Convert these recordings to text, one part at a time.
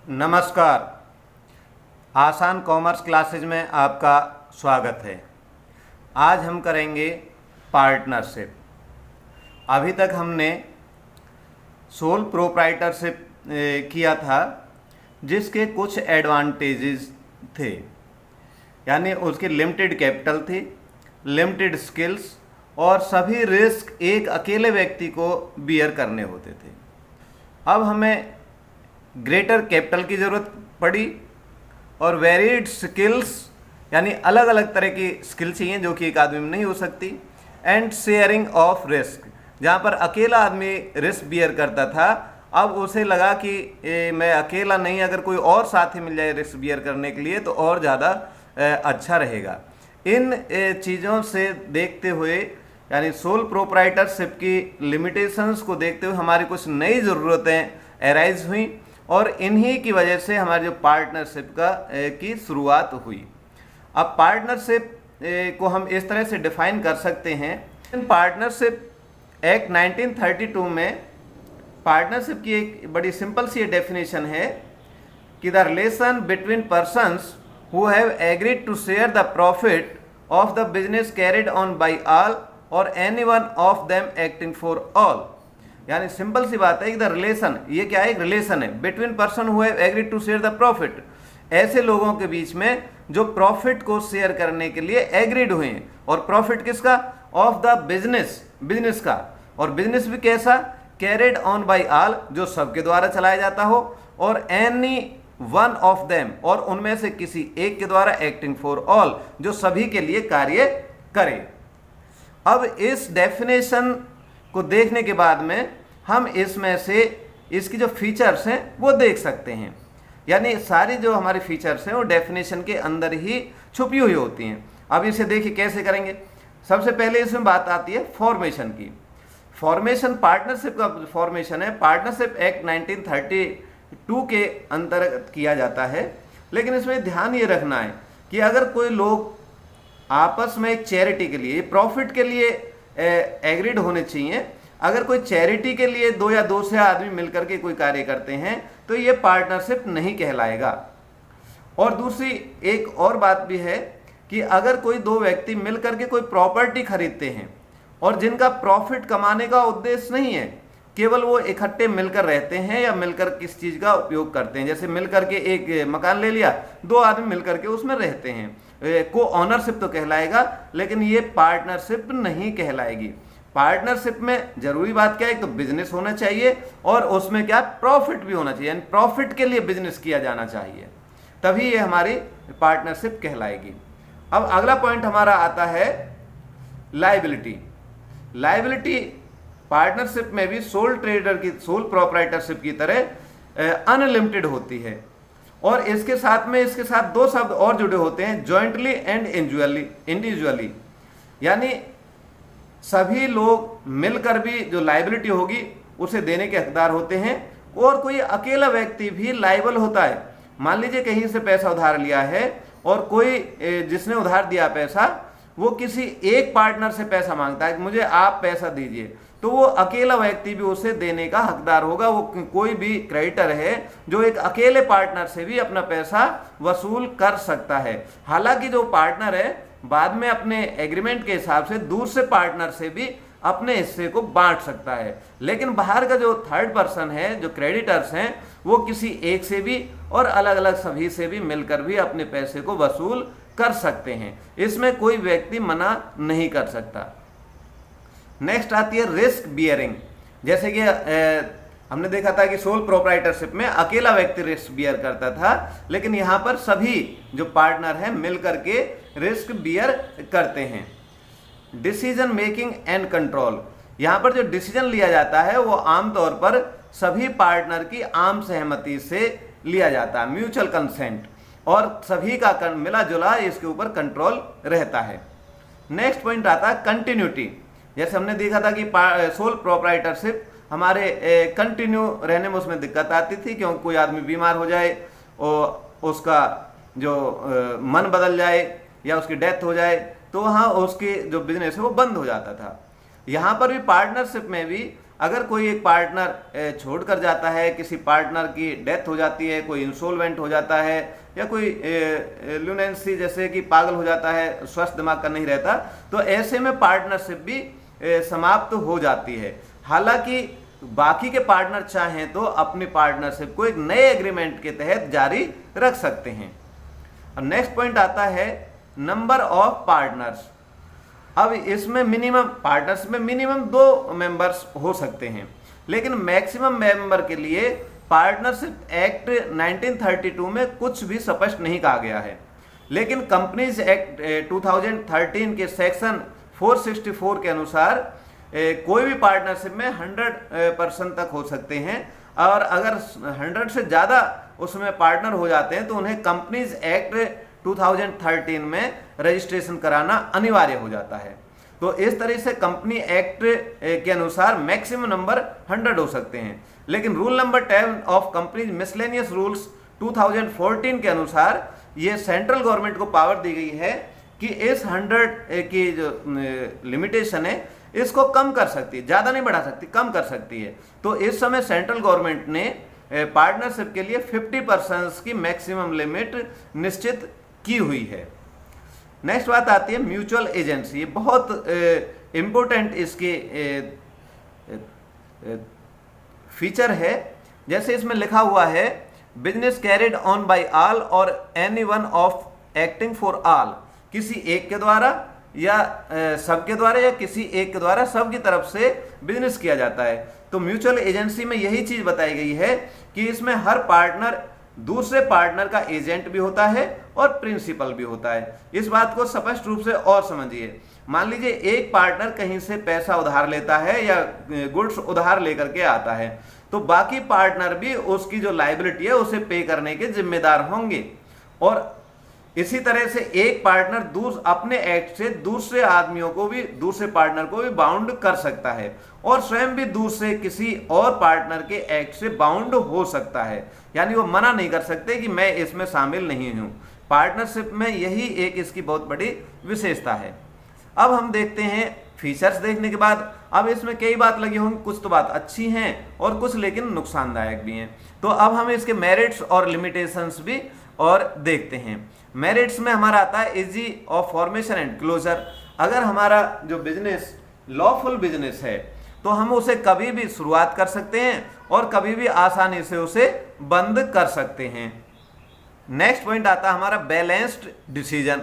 नमस्कार। आसान commerce classes में आपका स्वागत है। आज हम करेंगे पार्टनरशिप। अभी तक हमने सोल प्रोप्राइटरशिप किया था, जिसके कुछ एडवांटेजेस थे, यानी उसकी लिमिटेड कैपिटल थी, लिमिटेड स्किल्स और सभी रिस्क एक अकेले व्यक्ति को बियर करने होते थे। अब हमें ग्रेटर कैपिटल की ज़रूरत पड़ी और वेरिड स्किल्स, यानी अलग अलग तरह की स्किल चाहिए जो कि एक आदमी में नहीं हो सकती, एंड शेयरिंग ऑफ रिस्क। जहाँ पर अकेला आदमी रिस्क बियर करता था, अब उसे लगा कि मैं अकेला नहीं, अगर कोई और साथी मिल जाए रिस्क बियर करने के लिए तो और ज़्यादा अच्छा रहेगा। इन चीज़ों से देखते हुए, यानी सोल प्रोप्राइटरशिप की लिमिटेशंस को देखते हुए हमारी कुछ नई ज़रूरतें एराइज हुई और इन्हीं की वजह से हमारी जो पार्टनरशिप की शुरुआत हुई। अब पार्टनरशिप को हम इस तरह से डिफाइन कर सकते हैं। पार्टनरशिप एक्ट 1932 में पार्टनरशिप की एक बड़ी सिंपल सी डेफिनेशन है कि the relation between persons who have agreed to share the profit of the business carried on by all और any one of them acting for all. यानी सिंपल सी बात है कि द रिलेशन, ये क्या है, एक रिलेशन है between person who have agreed to share the profit, ऐसे लोगों के बीच में जो प्रॉफिट को शेयर करने के लिए एग्रीड हुए हैं। और प्रॉफिट किसका? ऑफ द बिजनेस, बिजनेस का। और बिजनेस भी कैसा? कैरिड ऑन बाय ऑल, जो सबके द्वारा चलाया जाता हो, और एनी वन ऑफ देम, और उनमें से किसी एक के द्वारा, एक्टिंग फॉर ऑल, जो सभी के लिए कार्य करे। अब इस डेफिनेशन को देखने के बाद में हम इसमें से इसकी जो फीचर्स हैं वो देख सकते हैं। यानी सारी जो हमारी फीचर्स हैं वो डेफिनेशन के अंदर ही छुपी हुई होती हैं। अब इसे देखिए कैसे करेंगे। सबसे पहले इसमें बात आती है फॉर्मेशन की। फॉर्मेशन, पार्टनरशिप का फॉर्मेशन है, पार्टनरशिप एक्ट 1932 के अंतर्गत किया जाता है। लेकिन इसमें ध्यान ये रखना है कि अगर कोई लोग आपस में एक चैरिटी के लिए, प्रॉफिट के लिए एग्रीड होने चाहिए। अगर कोई चैरिटी के लिए दो या दो से आदमी मिलकर के कोई कार्य करते हैं तो ये पार्टनरशिप नहीं कहलाएगा। और दूसरी एक और बात भी है कि अगर कोई दो व्यक्ति मिलकर के कोई प्रॉपर्टी खरीदते हैं और जिनका प्रॉफिट कमाने का उद्देश्य नहीं है, केवल वो इकट्ठे मिलकर रहते हैं या मिलकर किस चीज़ का उपयोग करते हैं, जैसे मिलकर के एक मकान ले लिया, दो आदमी मिलकर के उसमें रहते हैं, को ऑनरशिप तो कहलाएगा, लेकिन ये पार्टनरशिप नहीं कहलाएगी। पार्टनरशिप में जरूरी बात क्या है, तो बिजनेस होना चाहिए और उसमें क्या, प्रॉफिट भी होना चाहिए, यानी प्रॉफिट के लिए बिजनेस किया जाना चाहिए, तभी ये हमारी पार्टनरशिप कहलाएगी। अब अगला पॉइंट हमारा आता है लायबिलिटी। लायबिलिटी पार्टनरशिप में भी सोल ट्रेडर की, सोल प्रोप्राइटरशिप की तरह अनलिमिटेड होती है। और इसके साथ दो शब्द और जुड़े होते हैं, जॉइंटली एंड इंडिविजुअली। यानी सभी लोग मिलकर भी जो लायबिलिटी होगी उसे देने के हकदार होते हैं, और कोई अकेला व्यक्ति भी लायबल होता है। मान लीजिए कहीं से पैसा उधार लिया है और कोई जिसने उधार दिया पैसा, वो किसी एक पार्टनर से पैसा मांगता है कि मुझे आप पैसा दीजिए, तो वो अकेला व्यक्ति भी उसे देने का हकदार होगा। वो कोई भी क्रेडिटर है जो एक अकेले पार्टनर से भी अपना पैसा वसूल कर सकता है। हालांकि जो पार्टनर है बाद में अपने एग्रीमेंट के हिसाब से दूसरे पार्टनर से भी अपने हिस्से को बांट सकता है, लेकिन बाहर का जो थर्ड पर्सन है, जो क्रेडिटर्स हैं, वो किसी एक से भी और अलग अलग सभी से भी मिलकर भी अपने पैसे को वसूल कर सकते हैं। इसमें कोई व्यक्ति मना नहीं कर सकता। नेक्स्ट आती है रिस्क बियरिंग। जैसे कि हमने देखा था कि सोल प्रोप्राइटरशिप में अकेला व्यक्ति रिस्क बियर करता था, लेकिन यहाँ पर सभी जो पार्टनर हैं मिलकर के रिस्क बियर करते हैं। डिसीजन मेकिंग एंड कंट्रोल, यहाँ पर जो डिसीजन लिया जाता है वो आमतौर पर सभी पार्टनर की आम सहमति से लिया जाता है, म्यूचुअल कंसेंट, और सभी का मिला जुला इसके ऊपर कंट्रोल रहता है। नेक्स्ट पॉइंट आता है कंटिन्यूटी। जैसे हमने देखा था कि सोल प्रोप्राइटरशिप हमारे कंटिन्यू रहने में उसमें दिक्कत आती थी, क्योंकि कोई आदमी बीमार हो जाए और उसका जो मन बदल जाए या उसकी डेथ हो जाए तो वहाँ उसकी जो बिजनेस है वो बंद हो जाता था। यहाँ पर भी पार्टनरशिप में भी अगर कोई एक पार्टनर छोड़कर जाता है, किसी पार्टनर की डेथ हो जाती है, कोई इंसॉल्वेंट हो जाता है, या कोई लुनेंसी जैसे कि पागल हो जाता है, स्वस्थ दिमाग का नहीं रहता, तो ऐसे में पार्टनरशिप भी समाप्त हो जाती है। हालांकि बाकी के पार्टनर चाहें तो अपनी पार्टनरशिप को एक नए एग्रीमेंट के तहत जारी रख सकते हैं। अब नेक्स्ट पॉइंट आता है नंबर ऑफ पार्टनर्स। अब इसमें मिनिमम पार्टनर्स में मिनिमम 2 मेंबर्स हो सकते हैं, लेकिन मैक्सिमम मेंबर के लिए पार्टनरशिप एक्ट 1932 में कुछ भी स्पष्ट नहीं कहा गया है। लेकिन कंपनीज एक्ट 2013 के सेक्शन 464 के अनुसार कोई भी पार्टनरशिप में 100% तक हो सकते हैं, और अगर 100 से ज़्यादा उसमें पार्टनर हो जाते हैं तो उन्हें कंपनीज एक्ट 2013 में रजिस्ट्रेशन कराना अनिवार्य हो जाता है। तो इस तरह से कंपनी एक्ट के अनुसार मैक्सिमम नंबर 100 हो सकते हैं। लेकिन rule number 10 of companies miscellaneous rules 2014 के अनुसार ये सेंट्रल गवर्नमेंट को पावर दी गई है कि इस 100 की जो लिमिटेशन है इसको कम कर सकती है, ज़्यादा नहीं बढ़ा सकती, कम कर सकती है। तो इस समय सेंट्रल गवर्नमेंट ने पार्टनरशिप के लिए 50% की मैक्सिमम लिमिट निश्चित की हुई है। नेक्स्ट बात आती है म्यूचुअल एजेंसी। ये बहुत इम्पोर्टेंट इसके फीचर है। जैसे इसमें लिखा हुआ है business carried on by all और any one of acting for all, किसी एक के द्वारा या सबके द्वारा या किसी एक के द्वारा सबकी तरफ से बिजनेस किया जाता है। तो म्यूचुअल एजेंसी में यही चीज बताई गई है कि इसमें हर पार्टनर दूसरे पार्टनर का एजेंट भी होता है और प्रिंसिपल भी होता है। इस बात को स्पष्ट रूप से और समझिए। मान लीजिए एक पार्टनर कहीं से पैसा उधार लेता है या गुड्स उधार लेकर के आता है, तो बाकी पार्टनर भी उसकी जो लायबिलिटी है उसे पे करने के जिम्मेदार होंगे। और इसी तरह से एक पार्टनर अपने एक्ट से दूसरे आदमियों को भी, दूसरे पार्टनर को भी बाउंड कर सकता है और स्वयं भी दूसरे किसी और पार्टनर के एक्ट से बाउंड हो सकता है। यानी वो मना नहीं कर सकते कि मैं इसमें शामिल नहीं हूं। पार्टनरशिप में यही एक इसकी बहुत बड़ी विशेषता है। अब हम देखते हैं फीचर्स। देखने के बाद अब इसमें कई बात लगी होंगी, कुछ तो बात अच्छी हैं और कुछ लेकिन नुकसानदायक भी हैं। तो अब हम इसके मेरिट्स और लिमिटेशंस भी और देखते हैं। मेरिट्स में हमारा आता है easy of formation and closure. अगर हमारा जो बिजनेस लॉफुल बिजनेस है तो हम उसे कभी भी शुरुआत कर सकते हैं और कभी भी आसानी से उसे बंद कर सकते हैं। नेक्स्ट पॉइंट आता है हमारा बैलेंस्ड डिसीजन।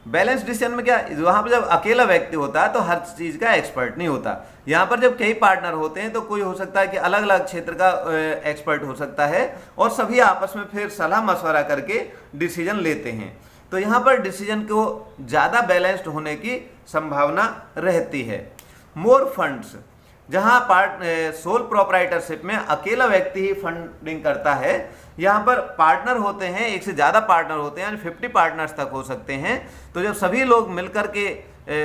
बैलेंस डिसीजन में क्या, वहां पर जब अकेला व्यक्ति होता है तो हर चीज का एक्सपर्ट नहीं होता। यहाँ पर जब कई पार्टनर होते हैं तो कोई हो सकता है कि अलग अलग क्षेत्र का एक्सपर्ट हो सकता है और सभी आपस में फिर सलाह मशवरा करके डिसीजन लेते हैं। तो यहाँ पर डिसीजन को ज़्यादा बैलेंस्ड होने की संभावना रहती है। मोर फंड्स, जहाँ सोल प्रोप्राइटरशिप में अकेला व्यक्ति ही फंडिंग करता है, यहाँ पर पार्टनर होते हैं, एक से ज़्यादा पार्टनर होते हैं, यानी 50 पार्टनर्स तक हो सकते हैं। तो जब सभी लोग मिलकर के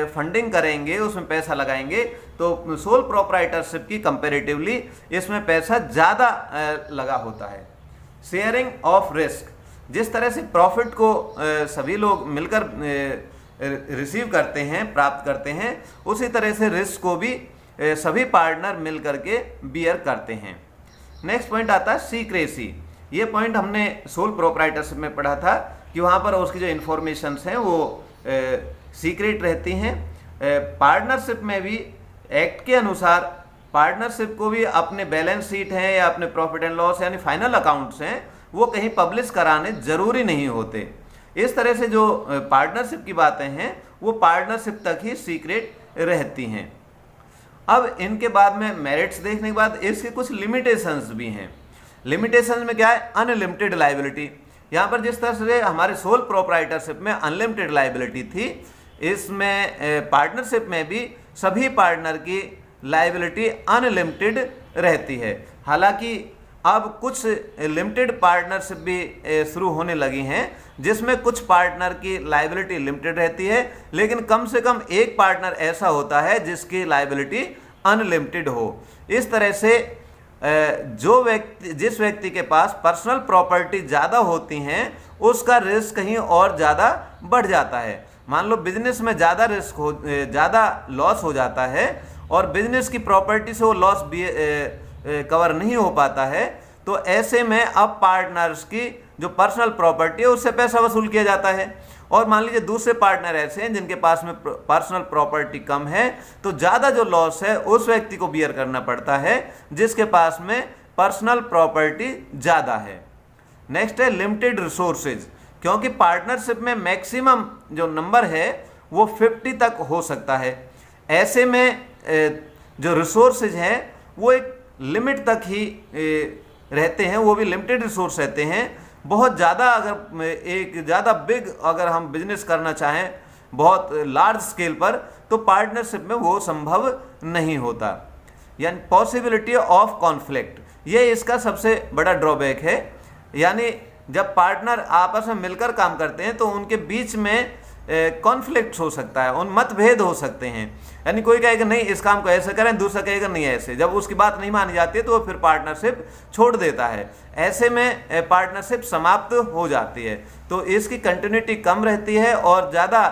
फंडिंग करेंगे, उसमें पैसा लगाएंगे, तो सोल प्रोप्राइटरशिप की कंपैरेटिवली इसमें पैसा ज़्यादा लगा होता है। शेयरिंग ऑफ रिस्क, जिस तरह से प्रॉफिट को सभी लोग मिलकर रिसीव करते हैं, प्राप्त करते हैं, उसी तरह से रिस्क को भी सभी पार्टनर मिल करके बियर करते हैं। नेक्स्ट पॉइंट आता है सीक्रेसी। ये पॉइंट हमने सोल प्रोप्राइटरशिप में पढ़ा था कि वहाँ पर उसकी जो इन्फॉर्मेशंस हैं वो सीक्रेट रहती हैं। पार्टनरशिप में भी एक्ट के अनुसार पार्टनरशिप को भी अपने बैलेंस शीट हैं या अपने प्रॉफिट एंड लॉस यानी फाइनल अकाउंट्स हैं वो कहीं पब्लिश कराने जरूरी नहीं होते। इस तरह से जो पार्टनरशिप की बातें हैं वो पार्टनरशिप तक ही सीक्रेट रहती हैं। अब इनके बाद में मेरिट्स देखने के बाद इसके कुछ लिमिटेशंस भी हैं। लिमिटेशंस में क्या है, अनलिमिटेड लायबिलिटी। यहाँ पर जिस तरह से हमारे सोल प्रोप्राइटरशिप में अनलिमिटेड लायबिलिटी थी, इसमें पार्टनरशिप में भी सभी पार्टनर की लायबिलिटी अनलिमिटेड रहती है। हालांकि अब कुछ लिमिटेड पार्टनरशिप भी शुरू होने लगी हैं जिसमें कुछ पार्टनर की लायबिलिटी लिमिटेड रहती है, लेकिन कम से कम एक पार्टनर ऐसा होता है जिसकी लायबिलिटी अनलिमिटेड हो। इस तरह से जिस व्यक्ति के पास पर्सनल प्रॉपर्टी ज़्यादा होती हैं उसका रिस्क कहीं और ज़्यादा बढ़ जाता है। मान लो बिजनेस में ज़्यादा रिस्क हो, ज़्यादा लॉस हो जाता है और बिजनेस की प्रॉपर्टी से वो लॉस भी कवर नहीं हो पाता है, तो ऐसे में अब पार्टनर्स की जो पर्सनल प्रॉपर्टी है उससे पैसा वसूल किया जाता है। और मान लीजिए दूसरे पार्टनर ऐसे हैं जिनके पास में पर्सनल प्रॉपर्टी कम है, तो ज़्यादा जो लॉस है उस व्यक्ति को बियर करना पड़ता है जिसके पास में पर्सनल प्रॉपर्टी ज़्यादा है। नेक्स्ट है लिमिटेड रिसोर्सेज, क्योंकि पार्टनरशिप में मैक्सिमम जो नंबर है वो 50 तक हो सकता है। ऐसे में जो रिसोर्सेज हैं वो एक लिमिट तक ही रहते हैं, वो भी लिमिटेड रिसोर्स रहते हैं। बहुत ज़्यादा अगर एक ज़्यादा बिग अगर हम बिजनेस करना चाहें बहुत लार्ज स्केल पर, तो पार्टनरशिप में वो संभव नहीं होता। यानी पॉसिबिलिटी ऑफ कॉन्फ्लिक्ट, ये इसका सबसे बड़ा ड्रॉबैक है। यानी जब पार्टनर आपस में मिलकर काम करते हैं तो उनके बीच में कॉन्फ्लिक्ट हो सकता है, उन मतभेद हो सकते हैं। यानी कोई कहेगा नहीं इस काम को ऐसे करें, दूसरा कहेगा नहीं ऐसे। जब उसकी बात नहीं मानी जाती है तो वो फिर पार्टनरशिप छोड़ देता है। ऐसे में पार्टनरशिप समाप्त हो जाती है, तो इसकी कंटिन्यूटी कम रहती है और ज़्यादा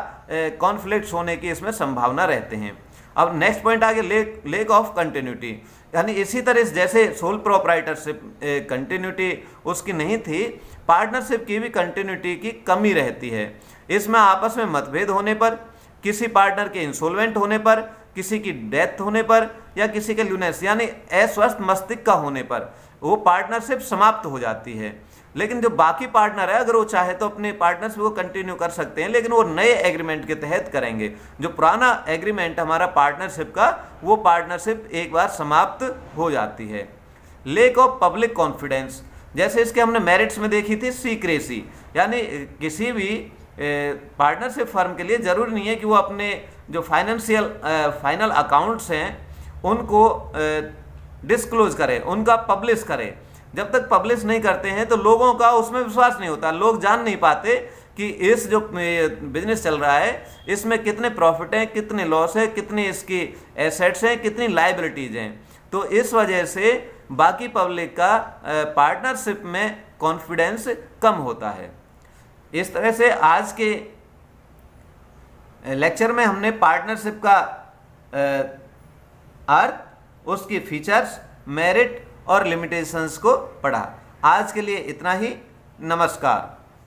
कॉन्फ्लिक्ट्स होने की इसमें संभावना रहते हैं। अब नेक्स्ट पॉइंट आगे लेक ऑफ कंटिन्यूटी, यानी इसी तरह जैसे सोल प्रोप्राइटरशिप कंटिन्यूटी उसकी नहीं थी, पार्टनरशिप की भी कंटिन्यूटी की कमी रहती है। इसमें आपस में मतभेद होने पर, किसी पार्टनर के इंसॉल्वेंट होने पर, किसी की डेथ होने पर, या किसी के लूनेस यानी अस्वस्थ मस्तिष्क का होने पर वो पार्टनरशिप समाप्त हो जाती है। लेकिन जो बाकी पार्टनर है अगर वो चाहे तो अपने पार्टनरशिप को कंटिन्यू कर सकते हैं, लेकिन वो नए एग्रीमेंट के तहत करेंगे। जो पुराना एग्रीमेंट हमारा पार्टनरशिप का, वो पार्टनरशिप एक बार समाप्त हो जाती है। लेक ऑफ पब्लिक कॉन्फिडेंस, जैसे इसके हमने मेरिट्स में देखी थी सीक्रेसी, यानी किसी भी पार्टनरशिप फर्म के लिए ज़रूरी नहीं है कि वो अपने जो फाइनल अकाउंट्स हैं उनको डिस्क्लोज करें, उनका पब्लिश करें। जब तक पब्लिश नहीं करते हैं तो लोगों का उसमें विश्वास नहीं होता, लोग जान नहीं पाते कि इस जो बिजनेस चल रहा है इसमें कितने प्रॉफिट हैं, कितने लॉस है, कितनी इसकी एसेट्स हैं, कितनी लाइबिलिटीज हैं। तो इस वजह से बाकी पब्लिक का पार्टनरशिप में कॉन्फिडेंस कम होता है। इस तरह से आज के लेक्चर में हमने पार्टनरशिप का अर्थ, उसकी फीचर्स, मेरिट और लिमिटेशंस को पढ़ा। आज के लिए इतना ही। नमस्कार।